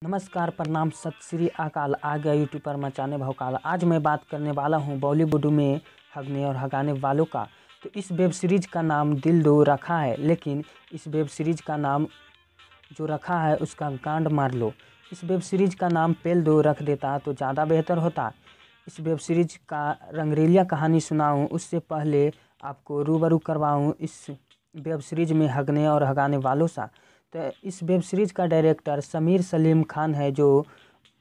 नमस्कार, प्रणाम, सत श्री अकाल। आ गया यूट्यूब पर मचाने भौकाल। आज मैं बात करने वाला हूँ बॉलीवुड में हगने और हगाने वालों का। तो इस वेब सीरीज़ का नाम दिल दो रखा है, लेकिन इस वेब सीरीज़ का नाम जो रखा है उसका गांड मार लो। इस वेब सीरीज़ का नाम पेल दो रख देता तो ज़्यादा बेहतर होता। इस वेब सीरीज़ का रंगरेलिया कहानी सुनाऊँ उससे पहले आपको रूबरू करवाऊँ इस वेब सीरीज़ में हगने और हगाने वालों सा। तो इस वेब सीरीज़ का डायरेक्टर समीर सलीम खान है, जो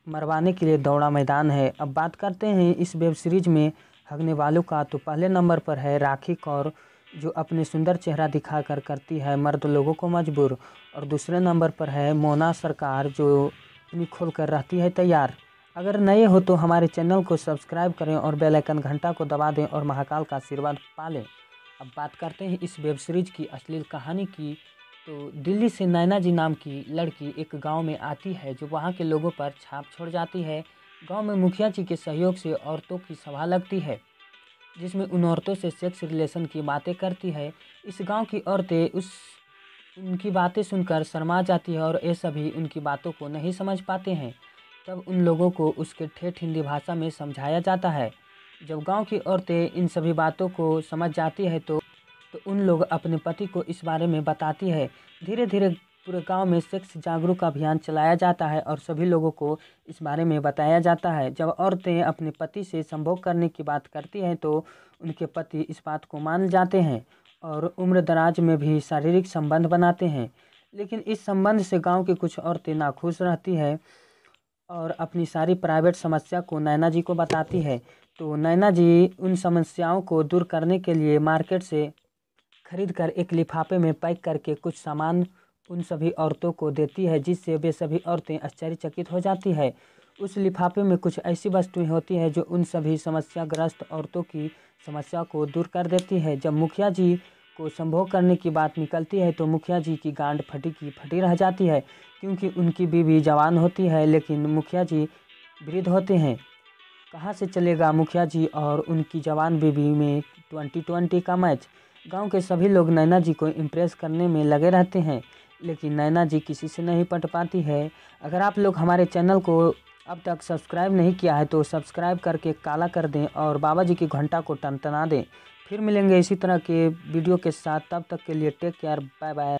मरवाने के लिए दौड़ा मैदान है। अब बात करते हैं इस वेब सीरीज़ में हगने वालों का। तो पहले नंबर पर है राखी कौर, जो अपने सुंदर चेहरा दिखाकर करती है मर्द लोगों को मजबूर। और दूसरे नंबर पर है मोना सरकार, जो अपनी खोल कर रहती है तैयार। अगर नए हो तो हमारे चैनल को सब्सक्राइब करें और बेल आइकन घंटा को दबा दें और महाकाल का आशीर्वाद पालें। अब बात करते हैं इस वेब सीरीज़ की अश्लील कहानी की। तो दिल्ली से नैना जी नाम की लड़की एक गांव में आती है, जो वहां के लोगों पर छाप छोड़ जाती है। गांव में मुखिया जी के सहयोग से औरतों की सभा लगती है, जिसमें उन औरतों से सेक्स रिलेशन की बातें करती है। इस गांव की औरतें उनकी बातें सुनकर शर्मा जाती है और ये सभी उनकी बातों को नहीं समझ पाते हैं। तब उन लोगों को उसके ठेठ हिंदी भाषा में समझाया जाता है। जब गांव की औरतें इन सभी बातों को समझ जाती है तो उन लोग अपने पति को इस बारे में बताती है। धीरे धीरे पूरे गांव में सेक्स जागरूक अभियान चलाया जाता है और सभी लोगों को इस बारे में बताया जाता है। जब औरतें अपने पति से संभोग करने की बात करती हैं तो उनके पति इस बात को मान जाते हैं और उम्र दराज में भी शारीरिक संबंध बनाते हैं। लेकिन इस संबंध से गांव की कुछ औरतें नाखुश रहती है और अपनी सारी प्राइवेट समस्या को नैना जी को बताती है। तो नैना जी उन समस्याओं को दूर करने के लिए मार्केट से खरीद कर एक लिफाफे में पैक करके कुछ सामान उन सभी औरतों को देती है, जिससे वे सभी औरतें आश्चर्यचकित हो जाती है। उस लिफाफे में कुछ ऐसी वस्तुएं होती है जो उन सभी समस्याग्रस्त औरतों की समस्या को दूर कर देती है। जब मुखिया जी को संभोग करने की बात निकलती है तो मुखिया जी की गांड फटी की फटी रह जाती है, क्योंकि उनकी बीवी जवान होती है लेकिन मुखिया जी वृद्ध होते हैं। कहाँ से चलेगा मुखिया जी और उनकी जवान बीवी में 20-20 का मैच। गांव के सभी लोग नैना जी को इम्प्रेस करने में लगे रहते हैं, लेकिन नैना जी किसी से नहीं पट पाती है। अगर आप लोग हमारे चैनल को अब तक सब्सक्राइब नहीं किया है तो सब्सक्राइब करके काला कर दें और बाबा जी की घंटा को टनटना दें। फिर मिलेंगे इसी तरह के वीडियो के साथ, तब तक के लिए टेक केयर, बाय बाय।